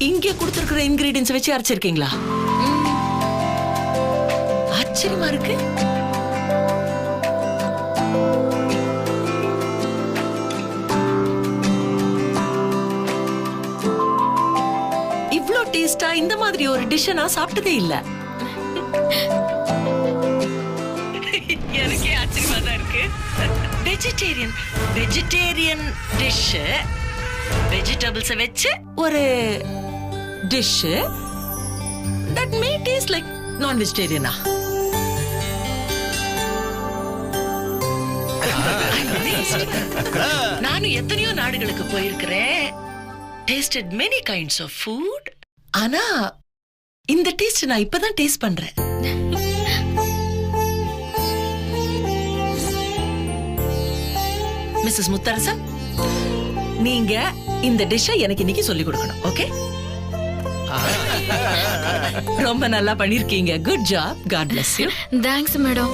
இங்க கொடுத்திருக்கிற இன்கிரீடியன்ஸ் வச்சு அரைச்சிருக்கீங்களா? ஆச்சரியமா இருக்கு. இவ்ளோ டேஸ்டா இந்த மாதிரி ஒரு டிஷ் நான் சாப்பிட்டதே இல்ல. எனக்கே ஆச்சரியமா தான் இருக்கு. வெஜிடேரியன் டிஷ், வெஜிடபிள்ஸ் வச்சு ஒரு dish that may taste like non-vegetarian. நானும் எத்தனையோ நாடுகளுக்கு போயிருக்கிறேன், tasted many kinds of food. ஆனா இந்த டேஸ்ட் நான் இப்பதான் டேஸ்ட் பண்றேன். மிஸ்ஸஸ் முத்தரசன், நீங்க இந்த டிஷ்ஷை எனக்கு இன்னைக்கு சொல்லி கொடுக்கணும். ஓகே? ரொம்ப நல்லா பண்ணிருக்கீங்க. Good job. God bless you. Thanks madam.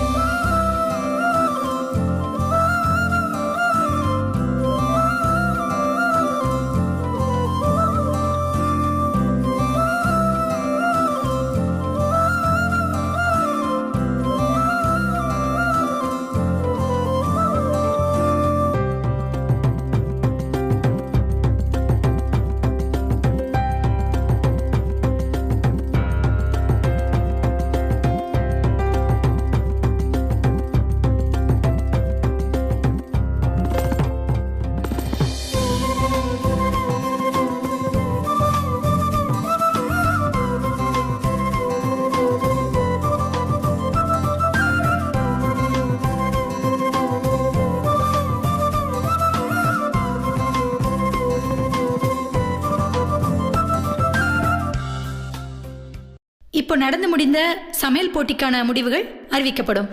இப்போ நடந்து முடிந்த சமையல் போட்டிக்கான முடிவுகள் அறிவிக்கப்படும்.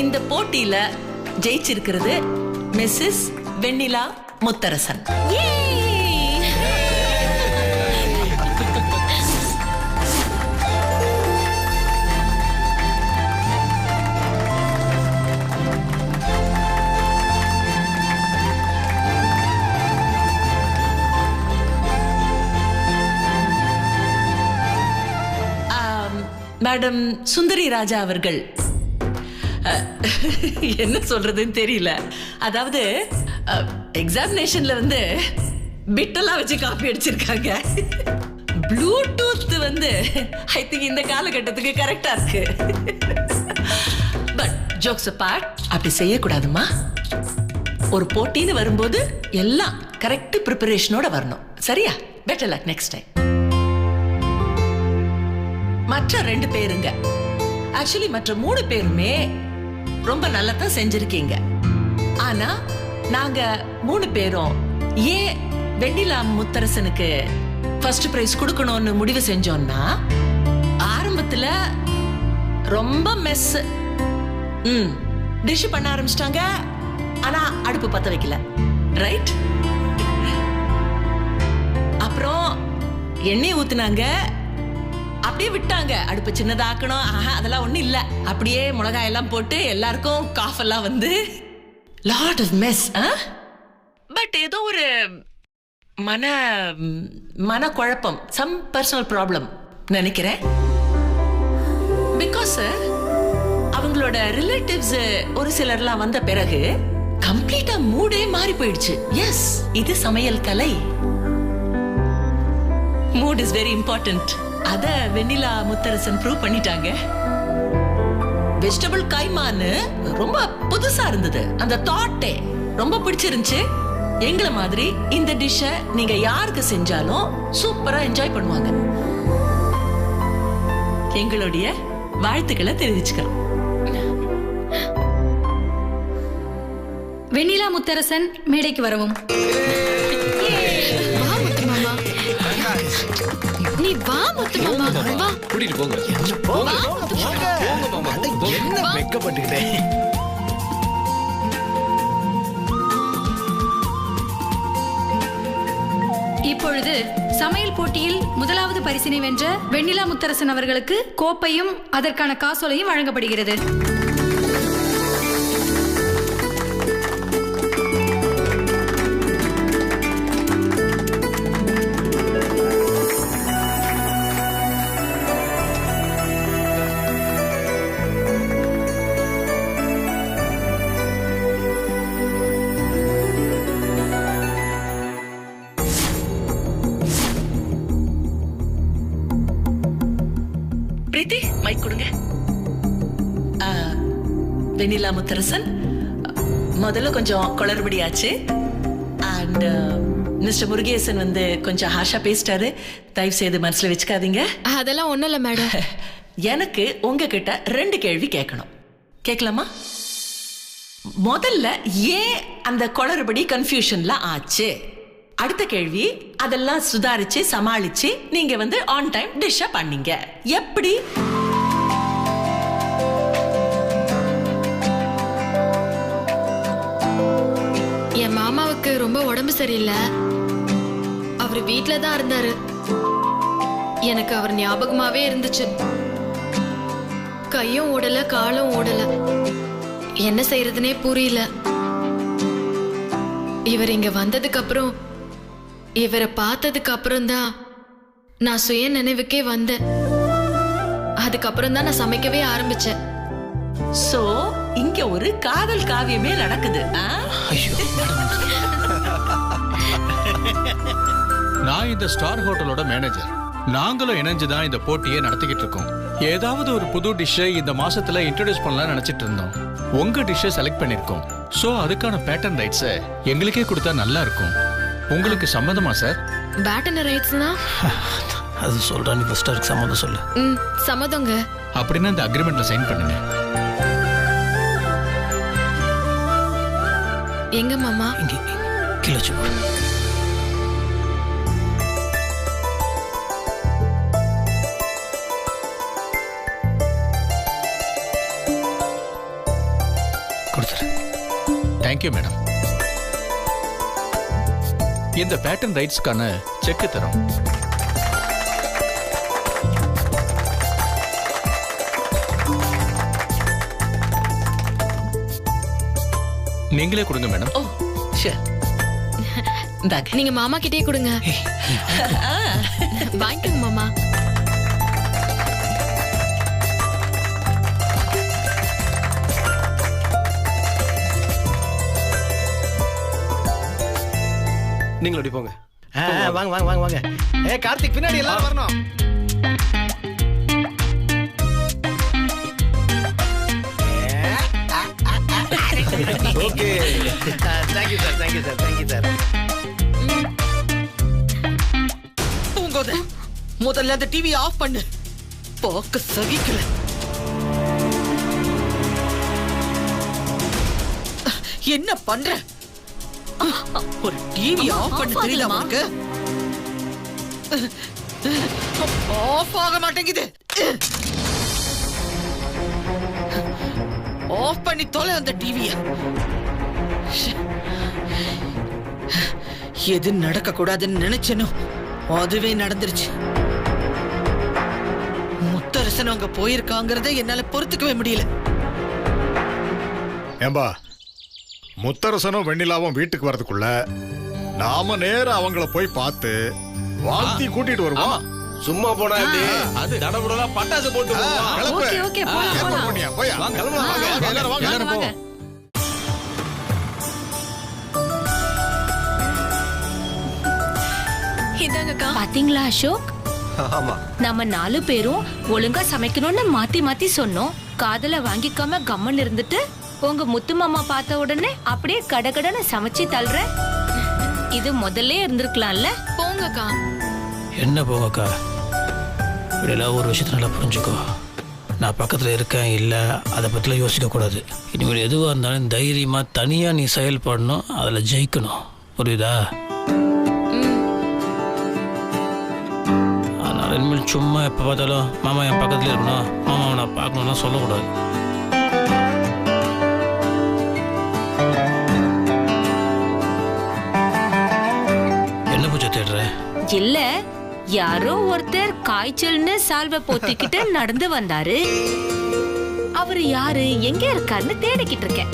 இந்த போட்டியில ஜெயிச்சிருக்கிறது மிஸ்ஸஸ் வெண்ணிலா முத்தரசன். மேடம் சுந்தரி ராஜா அவர்கள், என்ன சொல்றதுன்னு தெரியல, அதாவது எக்ஸாமினேஷன்ல வந்து பிட்டெல்லாம் வச்சு காப்பி அடிச்சிருக்காங்க. ப்ளூடூத் வந்து ஐ திங்க் இந்த காலகட்டத்துக்கு கரெக்டா இருக்கு. பட் ஜோக்ஸ் அபார்ட், அப்படி செய்யக்கூடாதுமா. ஒரு போட்டின்னு வரும்போது எல்லாம் கரெக்ட் ப்ரிப்பரேஷனோட வரணும். சரியா? Better luck next time. மற்ற 2 பேருங்க, ஆக்சுவலி மற்ற 3 பேருமே ரொம்ப நல்லா தான் செஞ்சிருக்கீங்க. ஆனா நாங்க 3 பேரும் ஏன் வெண்ணிலா முத்தரசனுக்கு ஃபர்ஸ்ட் பிரைஸ் கொடுக்கணும்னு முடிவு செஞ்சோம்னா, ஆரம்பத்துல ரொம்ப மெஸ் டிஷ் பண்ண ஆரம்பிச்சிட்டாங்க. ஆனா அடுப்பு பத்த வைக்கல. ரைட்? அப்புறம் எண்ணெய் ஊத்துனாங்க, அப்படியே விட்டாங்க. அடுப்பு சின்னதாக்கணும், அதெல்லாம் ஒண்ணும் இல்ல. அப்படியே மிளகாய் எல்லாம் போட்டு எல்லாருக்கும் காஃப் எல்லாம் வந்து லாட் ஆஃப் மெஸ். பட் ஏதோ ஒரு மன குழப்பம், சம் பர்சனல் ப்ராப்ளம் நினைக்கிறேன். பிகாஸ் அவங்களோட ரிலேட்டிவ்ஸ் ஒரு சிலர்லாம் வந்த பிறகு கம்ப்ளீட்டா மூடே மாறி போயிடுச்சு. எஸ், இது சமையல் கலை. Mood is very important. அத வெண்ணிலா முத்தரசன் ப்ரூவ் பண்ணிட்டாங்க. வெஜிடபிள் கைமான்னு ரொம்ப புதுசா இருந்தது. அந்த தாட்டே ரொம்ப பிடிச்சிருந்துச்சு. எங்களை மாதிரி இந்த டிஷ்ஷை நீங்க யாருக்கு செஞ்சாலும் சூப்பரா என்ஜாய் பண்ணுவாங்க. எங்களுடைய வாழ்த்துக்களை தெரிவிச்சுக்கிறோம். வெண்ணிலா முத்தரசன் மேடைக்கு வரவும். நீ வா முத்து மாமா, வா. கூட்டிட்டு போங்க. என்ன வெக்கப்பட்டுக்கிட்டே. இப்பொழுது சமையல் போட்டியில் முதலாவது பரிசினை வென்ற வெண்ணிலா முத்தரசன் அவர்களுக்கு கோப்பையும் அதற்கான காசோலையும் வழங்கப்படுகிறது. மைக் கொடுங்க. வெண்ணிலா முத்தரசன், முதல்ல கொஞ்சம் குளறுபடியாச்சு. அண்ட் மிஸ்டர் முருகேசன் வந்து கொஞ்சம் ஹார்ஷா பேசிட்டாரு. தயவு செய்து மனசுல வச்சுக்காதீங்க. அதெல்லாம் ஒண்ணும் இல்ல மேடம். எனக்கு உங்ககிட்ட 2 கேள்வி கேட்கணும். கேட்கலாமா? முதல்ல ஏன் அந்த குளறுபடி கன்ஃபியூஷன்ல ஆச்சு? அடுத்த கேள்வி, அதெல்லாம் சுதாரிச்சு சமாளிச்சு நீங்க வந்து ஆன் டைம் டிஷ்ஷா பண்ணீங்க. எப்படி? என் மாமாவுக்கு ரொம்ப உடம்பு சரியில்லை. அவர் வீட்ல தான் இருந்தாரு. எனக்கு அவர் ஞாபகமாவே இருந்துச்சு. கையும் ஓடல, காலும் ஓடல. என்ன செய்யறதுனே புரியல. இவர் இங்க வந்ததுக்கு அப்புறம், இவரை பார்த்ததுக்கு அப்புறம் தான் நான் சுய நினைவுக்கே வந்தேன். அதுக்கப்புறம் தான் நான் சமைக்கவே ஆரம்பிச்சேன். சோ இங்க ஒரு காதல் காவியமே நடக்குது. நான் இந்த ஸ்டார் ஹோட்டலோட மேனேஜர். நாங்களும் இணைஞ்சுதான் இந்த போட்டியை நடத்திக்கிட்டு இருக்கோம். ஏதாவது ஒரு புது டிஷ்ஷை இந்த மாசத்துல இன்ட்ரோடியூஸ் பண்ணலாம்னு நினைச்சிட்டு இருந்தோம். உங்க டிஷ்ஷை செலக்ட் பண்ணிருக்கோம். சோ அதுக்கான பேட்டர்ன் ரைட்ஸை எங்களுக்கே கொடுத்தா நல்லா இருக்கும். உங்களுக்கு சம்மதமா சார்? பேட்டர்ன் ரைட்ஸ்னா அது சொல்றா, நீ ஃபர்ஸ்ட் அதுக்கு சம்மதம் சொல்லு. சம்மதங்க. அப்படின்னா இந்த அக்ரிமெண்ட்ல சைன் பண்ணுங்க. எங்க மாமா? இங்கே கீழே வச்சு போடு. கொடுத்துரு. Thank you madam. இந்த பேட்டர்ன் ரைட்ஸ்க்கான செக் தரோம். நீங்களே கொடுங்க மேடம். ஓ ஷூர். இந்தாங்க. நீங்க மாமா கிட்டே கொடுங்க. வாங்கிக்கோங்க மாமா. நீங்களும் அப்படி போங்க. வாங்க வாங்க வாங்க வாங்க. கார்த்திக் பின்னாடி எல்லாம் வரணும். Okay. Thank you sir, thank you sir, thank you sir. Poongotha, முதல்ல அந்த டிவி ஆஃப் பண்ணு. பார்க்க சகிக்கல. என்ன பண்ற? ஒரு டிவி ஆஃப் பண்ண தெரியல உனக்கு? ஆஃப் ஆக மாட்டேங்குது. ஆஃப் பண்ணி தொலை அந்த டிவிய. எது நடக்க கூடாதுன்னு நினைச்சனோ அதுவே நடந்துருச்சு. முத்தரசன் அங்க போயிருக்காங்கறத என்னால பொறுத்துக்கவே முடியல. ஏம்பா, முத்தரசனும் வெண்ணிலாவும் வீட்டுக்கு வரதுக்குள்ள நாம நேரா அவங்கள போய் பார்த்து வாழ்த்தி கூட்டிட்டு வருவோம். சும்மா போனா அது தடபுடலாம் பட்டாசு போட்டு ஓகே ஓகே போலாம் போலாம். எல்லாரும் போ. இதாங்கக்கா. பாத்தீங்களா அசோக், ஆமா. நம்ம 4 பேரும் ஒழுங்கா சமைக்கணும்னு மாத்தி மாத்தி சொன்னோம். காதல வாங்கிக்காம கம்மன் இருந்துட்டு உங்க முத்து மாமா பார்த்த உடனே அப்படியே கடகடன்னு சமைச்சு தள்ளுற. இது முதல்ல இருந்திருக்கலாம்ல. போங்கக்கா. என்ன போங்கக்கா, இப்படியெல்லாம் ஒரு விஷயத்த நல்லா புரிஞ்சுக்கோ. நான் பக்கத்தில் இருக்கேன் இல்லை அதை பற்றிலாம் யோசிக்கக்கூடாது. இனிமேல் எதுவாக இருந்தாலும் தைரியமாக தனியாக நீ செயல்படணும், அதில் ஜெயிக்கணும். புரியுதா? அதனால் இனிமேல் சும்மா எப்போ பார்த்தாலும் மாமா என் பக்கத்தில் இருக்கணும், மாமாவை நான் பார்க்கணும்லாம் சொல்லக்கூடாது. என்ன பூஜை தேடுற? இல்ல, யாரோ ஒருத்தர் காய்ச்சல்னு சால்வை போத்திக்கிட்டு நடந்து வந்தாரு. அவரு யாரு, எங்க இருக்காருன்னு தேடிக்கிட்டு இருக்கேன்.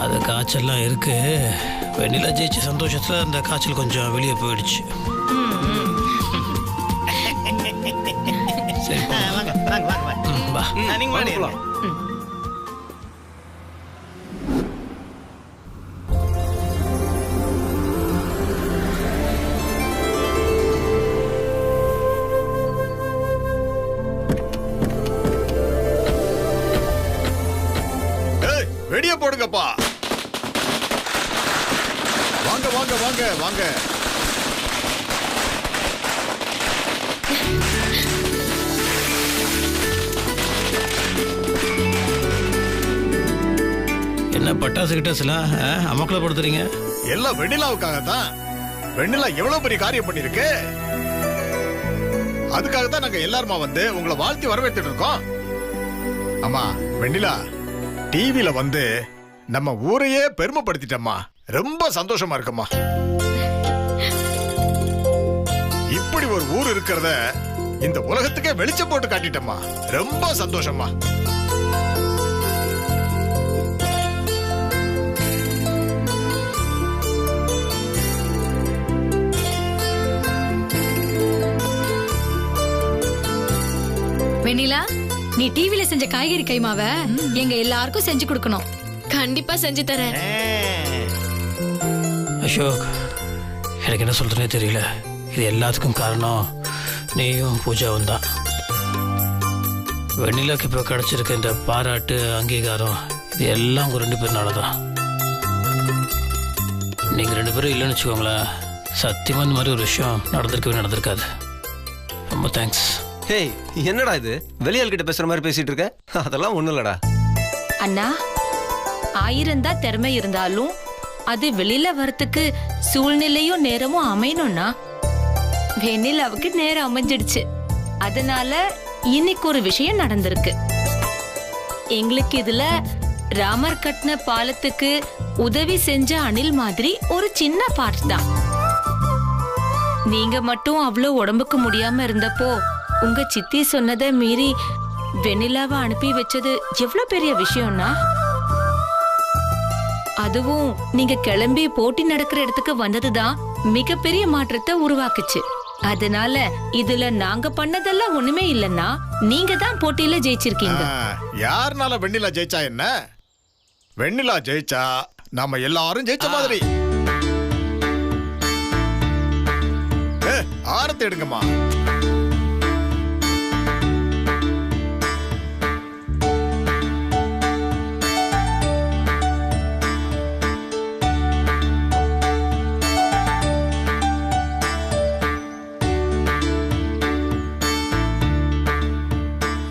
அது காய்ச்சல்லாம் இருக்கு. வெண்ணிலா ஜெயிச்ச சந்தோஷத்துல அந்த காய்ச்சல் கொஞ்சம் வெளியே போயிடுச்சு. சரி வாங்க வாங்க வாங்க. நீங்க வாங்க. போடுங்கப்பா. வாங்க வாங்க வாங்க வாங்க. என்ன பட்டாசு கிட்டாசுலாம் அமக்கலை படுத்துறீங்க? எல்லாம் வெண்ணிலாவுக்காக தான். வெண்ணிலா எவ்வளவு பெரிய காரியம் பண்ணிருக்கு. அதுக்காக தான் நாங்க எல்லாருமா வந்து உங்களை வாழ்த்தி வரவேற்றுட்டு இருக்கோம். அம்மா வெண்ணிலா, டிவில வந்து நம்ம ஊரையே பெருமைப்படுத்திட்டம்மா. ரொம்ப சந்தோஷமா இருக்குமா. இப்படி ஒரு ஊர் இருக்கிறத இந்த உலகத்துக்கே வெளிச்சம் போட்டு காட்டிட்டம்மா. ரொம்ப சந்தோஷமா. வெண்ணிலா, நீ டிவில செஞ்ச காய்கறி கைமாவ எங்க எல்லாருக்கும் செஞ்சு கொடுக்கணும். கண்டிப்பா செஞ்சு தரேன். அசோக், எனக்கு என்ன சொல்றேனே தெரியல. இது எல்லாத்துக்கும் காரணம் நீயும் பூஜாவும் தான். வெண்ணிலாக்கு இப்போ கிடைச்சிருக்க இந்த பாராட்டு, அங்கீகாரம், இது எல்லாம் உங்க 2 பேர்னால தான். நீங்க 2 பேரும் இல்லைன்னு வச்சுக்கோங்களேன், சத்தியமா இந்த மாதிரி ஒரு விஷயம் நடந்திருக்காது. ரொம்ப தேங்க்ஸ். ஹேய், என்னடா இது வெளியாள் கிட்ட பேசுற மாதிரி பேசிட்டு இருக்க? அதெல்லாம் ஒண்ணும் இல்லடா. அண்ணா, 1000 தான் திறமை இருந்தாலும் அது வெளியில வரத்துக்கு சூழ்நிலையும் நேரமும் அமையணும்னா வெண்ணிலாவுக்கு நேரம் அமைஞ்சிடுச்சு. அதனால இன்னைக்கு ஒரு விஷயம் நடந்திருக்கு. எங்களுக்கு இதுல ராமர் கட்டின பாலத்துக்கு உதவி செஞ்ச அணில் மாதிரி ஒரு சின்ன பார்ட் தான். நீங்க மட்டும் அவ்வளோ உடம்புக்கு முடியாம இருந்தப்போ உங்க சித்தி சொன்னதை மீறி வெண்ணிலாவை அனுப்பி வச்சது எவ்வளவு பெரிய விஷயம்னா, அதுவும் நீங்க கிளம்பி போட்டி நடக்கிற இடத்துக்கு வந்ததுதான் மிகப்பெரிய மாற்றத்தை உருவாக்குச்சு. அதனால இதுல நாங்க பண்ணதெல்லாம் ஒண்ணுமே இல்லைன்னா நீங்க தான் போட்டியில ஜெயிச்சிருக்கீங்க. யாருனால வெண்ணிலா ஜெயிச்சா என்ன? வெண்ணிலா ஜெயிச்சா நாம எல்லாரும் ஜெயிச்ச மாதிரி. ஆரத்தி எடுங்கம்மா.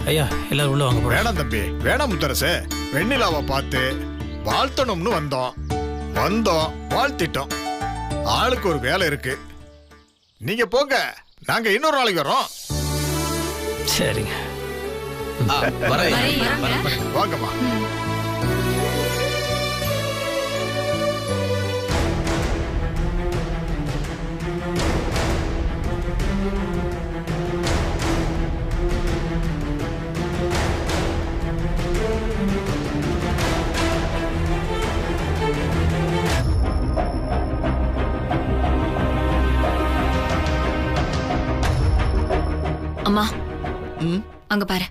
ஐயா, எல்லாரும் உள்ள வாங்க. வேணாம் தம்பி, வேணாம் முத்தரசு. வெண்ணிலாவை பார்த்து வாழ்த்தணும்னு வந்தோம், வாழ்த்திட்டோம். ஆளுக்கு ஒரு வேலை இருக்கு. நீங்க போங்க, நாங்க இன்னொரு நாளைக்கு வரோம். சரிங்க, வாங்கம்மா. அம்மா, அங்க பாரு.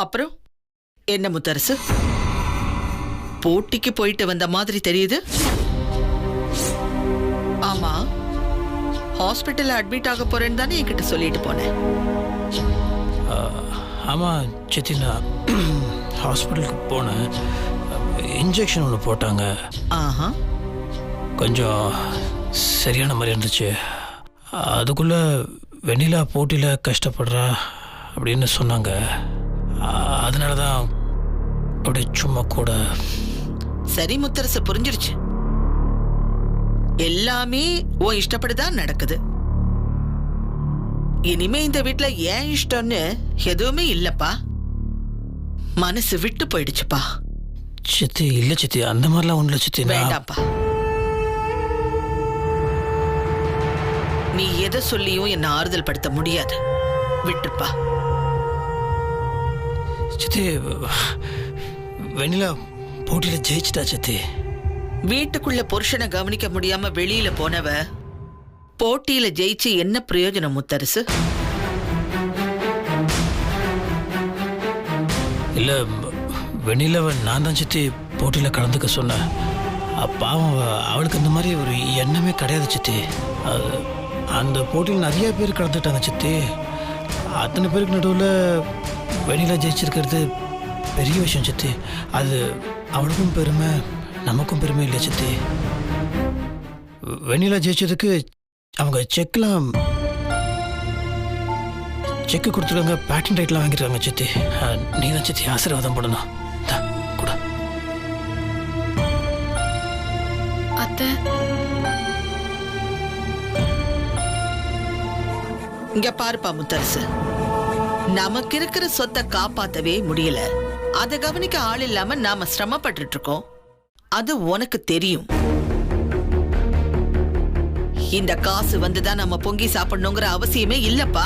அப்புறம் என்ன முத்தரசு, போட்டிக்கு போயிட்டு வந்த மாதிரி தெரியுது. ஆமா, ஹாஸ்பிட்டல்ல அட்மிட் ஆக போறேன்னு தானே என்கிட்ட சொல்லிட்டு போனேன். ஆமாம் சித்தி, நான் ஹாஸ்பிட்டலுக்கு போனேன். இன்ஜெக்ஷன் ஒன்று போட்டாங்க. ஆஹா, கொஞ்சம் சரியான மாதிரி இருந்துச்சு. அதுக்குள்ளே வெண்ணிலா போட்டியில் கஷ்டப்படுறா அப்படின்னு சொன்னாங்க. அதனால தான் அப்படியே சும்மா கூட. சரி முத்தரசு, புரிஞ்சிருச்சு. எல்லாமே உன் இஷ்டப்படிதான் நடக்குது. இனிமே இந்த வீட்டுல ஏன் இஷ்டம்னு எதுவுமே இல்லப்பா. மனசு விட்டு போயிடுச்சுப்பா. சித்தி, இல்லை சித்தி, அந்த மாதிரிலாம் ஒன்றும் இல்லை சித்தி. வேண்டாப்பா, நீ எதை சொல்லியும் என்ன ஆறுதல் படுத்த முடியாது. விட்டுப்பா. சித்தி, வெண்ணிலா போட்டியில ஜெயிச்சிட்டா சித்தி. வீட்டுக்குள்ள புருஷனை கவனிக்க முடியாம வெளியில போனவ போட்டியில ஜெயிச்சு என்ன பிரயோஜனம் முத்தரசு? இல்ல, வெண்ணிலாவை நான் தான் சித்தி போட்டியில கலந்துக்க சொன்னேன். பாவம், அவளுக்கு இந்த மாதிரி ஒரு எண்ணமே கிடையாது சித்தி. அது அந்த போட்டியில் நிறைய பேர் கலந்துட்டாங்க சித்தி. அத்தனை பேருக்கு நடுவில் வெண்ணிலா ஜெயிச்சிருக்கிறது பெரிய விஷயம் சித்தி. அது அவளுக்கும் பெருமை, நமக்கும் பெருமை இல்லை சித்தி. வெண்ணிலா ஜெயிச்சதுக்கு அவங்க செக்கு கொடுத்துருக்காங்க, பேட்டன் ரைட்லாம் வாங்கியிருக்காங்க சித்தி. நீ தான் சித்தி ஆசீர்வாதம் பண்ணணும். கூட அத்தை, இங்க பாருப்பா முத்தரசு, நமக்கு இருக்கிற சொத்தை காப்பாத்தவே முடியல. அதை கவனிக்க ஆள் இல்லாம நாம சிரமப்பட்டு இருக்கோம். அது உனக்கு தெரியும். இந்த காசு வந்துதான் நம்ம பொங்கி சாப்பிடணுங்கிற அவசியமே இல்லப்பா.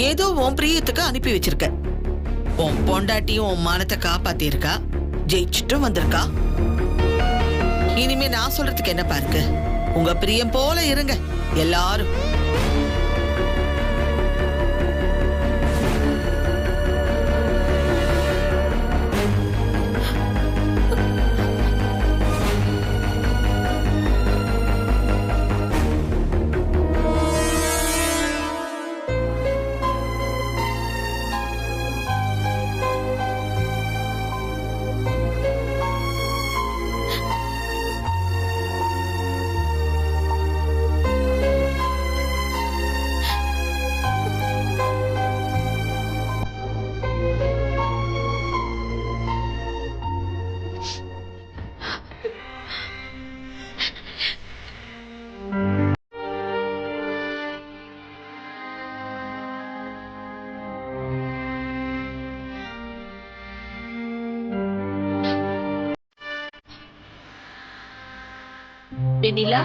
ஏதோ உன் பிரியத்துக்கு அனுப்பி வச்சிருக்க. உன் பொண்டாட்டியும் உன் மானத்தை காப்பாத்தி இருக்கா, ஜெயிச்சுட்டும் வந்திருக்கா. இனிமே நான் சொல்றதுக்கு என்ன பாருக்கு, உங்க பிரியம் போல இருங்க எல்லாரும். வெண்ணிலா,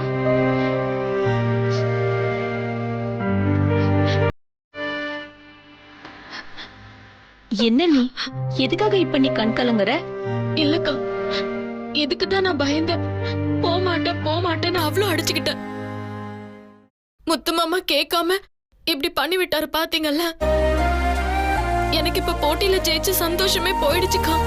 என்ன நீ எதுக்காக இப்ப நீ கண் கலங்குற? இல்லக்கா, எதுக்கு தான் நான் பயந்தேன். போமாட்டேன்னு அவ்வளோ அடிச்சுக்கிட்டேன். முத்து மாமா கேட்காம இப்படி பண்ணி விட்டாரு பாத்தீங்கல்ல. எனக்கு இப்ப போட்டியில ஜெயிச்சு சந்தோஷமே போயிடுச்சுக்கா.